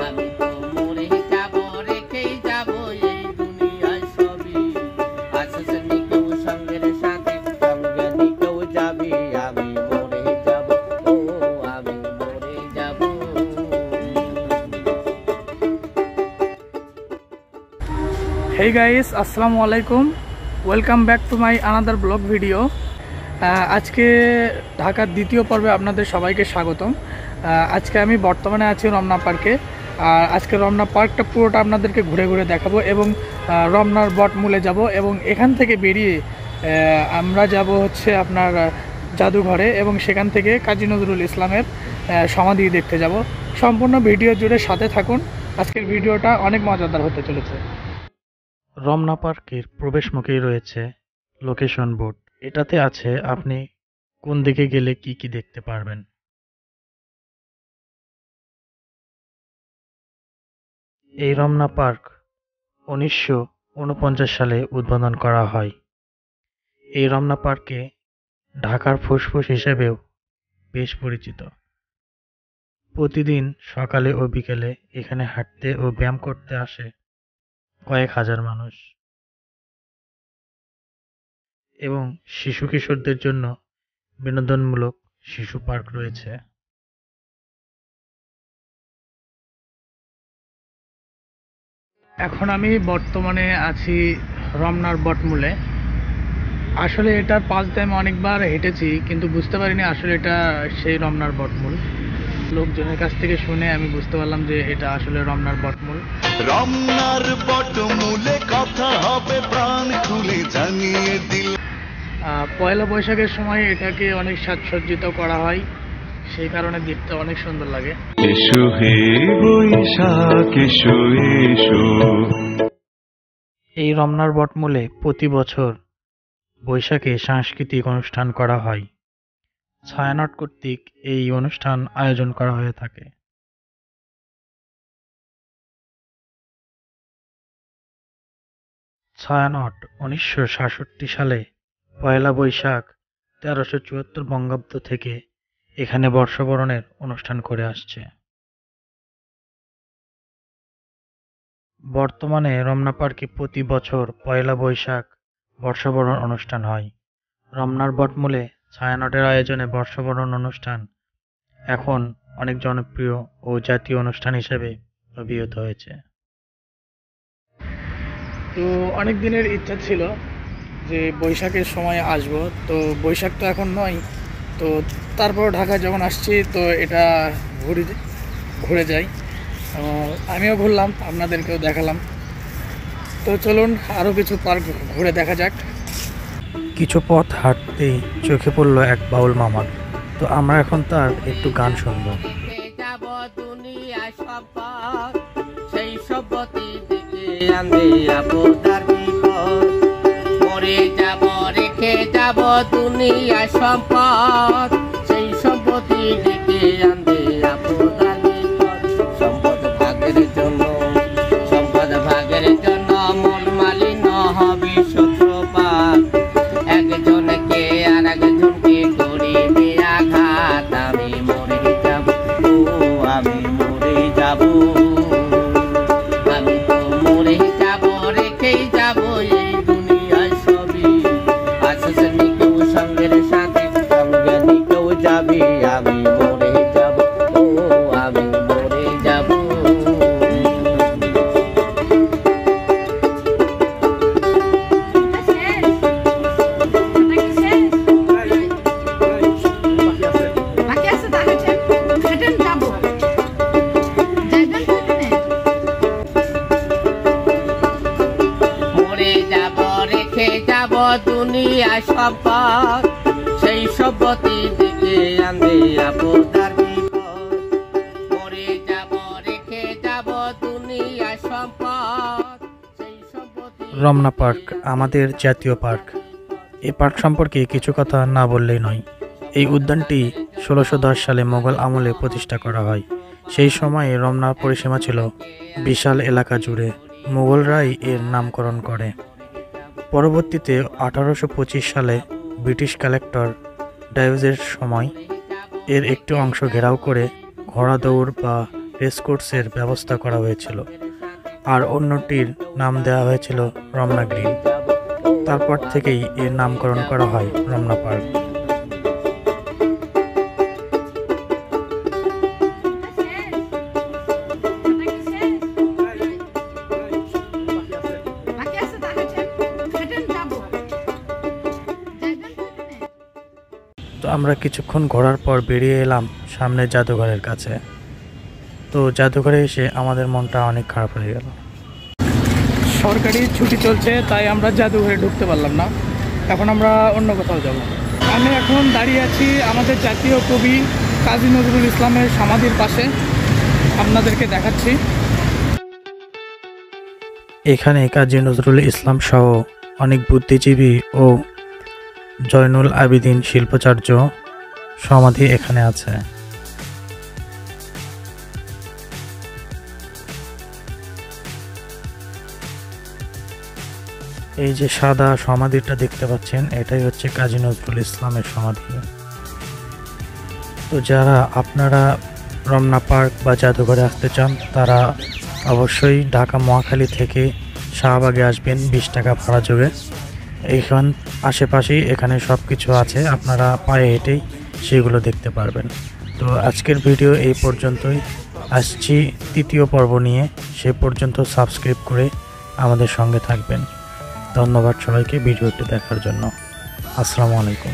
আমি তো মরে যাব, রেখেই যাব এই দুনিয়ায় সবই। আসছে নিকেও সঙ্গের সাথে, সঙ্গে নিকেও যাবি। আমি মরে যাব, ও আমি মরে যাব। Hey guys, আসসালামু আলাইকুম, welcome back to my another blog video. আজকে ঢাকার দ্বিতীয় পর্বে আপনাদের সবাইকে স্বাগতম। আজকে আমি বর্তমানে আছি রমনা পার্কে। আর আজকে রমনা পার্কটা পুরোটা আপনাদেরকে ঘুরে ঘুরে দেখাবো এবং রমনার বটমূলে যাব এবং এখান থেকে বেরিয়ে আমরা যাব হচ্ছে আপনার জাদুঘরে এবং সেখান থেকে কাজী নজরুল ইসলামের সমাধি দেখতে যাব। সম্পূর্ণ ভিডিও জুড়ে সাথে থাকুন, আজকের ভিডিওটা অনেক মজাদার হতে চলেছে। রমনা পার্কের প্রবেশমুখেই রয়েছে লোকেশন বোর্ড। এটাতে আছে আপনি কোন দিকে গেলে কি কি দেখতে পারবেন। এই রমনা পার্ক 1949 সালে উদ্বোধন করা হয়। এই রমনা পার্কে ঢাকার ফুসফুস হিসেবেও বেশ পরিচিত। প্রতিদিন সকালে ও বিকেলে এখানে হাঁটতে ও ব্যায়াম করতে আসে কয়েক হাজার মানুষ এবং শিশু কিশোরদের জন্য বিনোদনমূলক শিশু পার্ক রয়েছে। এখন আমি বর্তমানে আছি রমনার বটমূলে। আসলে এটার পাশ দিয়ে আমি অনেকবার হেঁটেছি, কিন্তু বুঝতে পারিনি আসলে এটা সেই রমনার বটমূল। লোকজনের কাছ থেকে শুনে আমি বুঝতে পারলাম যে এটা আসলে রমনার বটমূল। রমনার বটমূলে কথা হবে প্রাণ খুলে জানিয়ে দিল। পয়লা বৈশাখের সময় এটাকে অনেক সাজসজ্জিত করা হয়, সেই কারণে দেখতে অনেক সুন্দর লাগে। এসো হে বৈশাখ এসো এসো। এই রমনার বটমূলে প্রতি বছর বৈশাখে সাংস্কৃতিক অনুষ্ঠান করা হয়। ছায়ানট কর্তৃক এই অনুষ্ঠান আয়োজন করা হয়ে থাকে। ছায়ানট 1967 সালে পয়লা বৈশাখ 1374 বঙ্গাব্দ থেকে এখানে বর্ষবরণের অনুষ্ঠান করে আসছে। বর্তমানে রমনা পার্কে প্রতি বছর পয়লা বৈশাখ বর্ষবরণ অনুষ্ঠান হয়। রমনার বটমূলে ছায়ানটের আয়োজনে বর্ষবরণ অনুষ্ঠান এখন অনেক জনপ্রিয় ও জাতীয় অনুষ্ঠান হিসেবে অভিহিত হয়েছে। তো অনেক দিনের ইচ্ছা ছিল যে বৈশাখের সময় আসব, তো বৈশাখ তো এখন নয়, তো তারপর ঢাকায় যখন আসছি তো এটা ঘুরে যাই। আমিও ঘুরলাম, আপনাদেরকেও দেখালাম। তো চলুন আরও কিছু পার্ক ঘুরে দেখা যাক। কিছু পথ হাঁটতেই চোখে পড়লো এক বাউল মামার, তো আমরা এখন তার একটু গান শুনবো। যাব দুনিয়ায় সব পথ, সেই সবতি দিকে আনবে আপদার বিপদ। মরে যাব, রেখে যাব দুনিয়ায় সম্পদ, সেই সম্পত্তি দিকে আনবে আপদার বিপদ। সম্পদ ভাগের জন্য, সম্পদ ভাগের জন্য মন মালিন্য হবে সূত্রপাত। একজনকে আর একজনকে করিবে আঘাত। আমি মরে যাব, ও আমি মরে যাব। আমি তো মরে যাব, রেখেই যাব এই দুনিয়ায় সবই। আসছে নিকেও সঙ্গের সাথে, সঙ্গে নিকেও যাবি। আমি মরে যাব, ও আমি মরে যাব। মরে যাব, রেখে যাব দুনিয়ায় সম্পদ, সেই সম্পত্তি দিকে আনবে আপদার বিপদ। মরে যাব, রেখে যাব দুনিয়ায় সম্পদ, সেই সম্পত্তি। রমনা পার্ক আমাদের জাতীয় পার্ক। এই পার্ক সম্পর্কে কিছু কথা না বললেই নয়। এই উদ্যানটি 1610 সালে মোগল আমলে প্রতিষ্ঠা করা হয়। সেই সময়ে রমনার পরিসীমা ছিল বিশাল এলাকা জুড়ে। মুঘলরাই এর নামকরণ করে। পরবর্তীতে 1825 সালে ব্রিটিশ কালেক্টর ডাইভসের সময় এর একটি অংশ ঘেরাও করে ঘোড়া দৌড় বা রেস কোর্সের ব্যবস্থা করা হয়েছিল, আর অন্যটির নাম দেওয়া হয়েছিল রমনা গ্রিন। তারপর থেকেই এর নামকরণ করা হয় রমনা পার্ক। তো আমরা কিছুক্ষণ ঘোরার পর বেরিয়ে এলাম সামনে জাদুঘরের কাছে। তো জাদুঘরে এসে আমাদের মনটা অনেক খারাপ হয়ে গেল। সরকারি ছুটি চলছে, তাই আমরা জাদুঘরে ঢুকতে পারলাম না। এখন আমরা অন্য কোথাও যাব। আমি এখন দাঁড়িয়ে আছি আমাদের জাতীয় কবি কাজী নজরুল ইসলামের সমাধির পাশে, আপনাদেরকে দেখাচ্ছি। এখানে কাজী নজরুল ইসলাম সহ অনেক বুদ্ধিজীবী ও জয়নুল আবেদিন শিল্পাচার্য সমাধি এখানে আছে। এই যে সাদা সমাধিটা দেখতে পাচ্ছেন, এটাই হচ্ছে কাজী নজরুল ইসলামের সমাধি। তো যারা আপনারা রমনা পার্ক বা জাদুঘরে আসতে চান, তারা অবশ্যই ঢাকা মহাখালী থেকে শাহবাগে আসবেন 20 টাকা ভাড়া যোগে। এইখান আশেপাশেই এখানে সব কিছু আছে, আপনারা পায়ে হেঁটেই সেগুলো দেখতে পারবেন। তো আজকের ভিডিও এই পর্যন্তই। আসছি 3য় পর্ব নিয়ে, সে পর্যন্ত সাবস্ক্রাইব করে আমাদের সঙ্গে থাকবেন। ধন্যবাদ সবাইকে ভিডিওটি দেখার জন্য। আসসালামু আলাইকুম।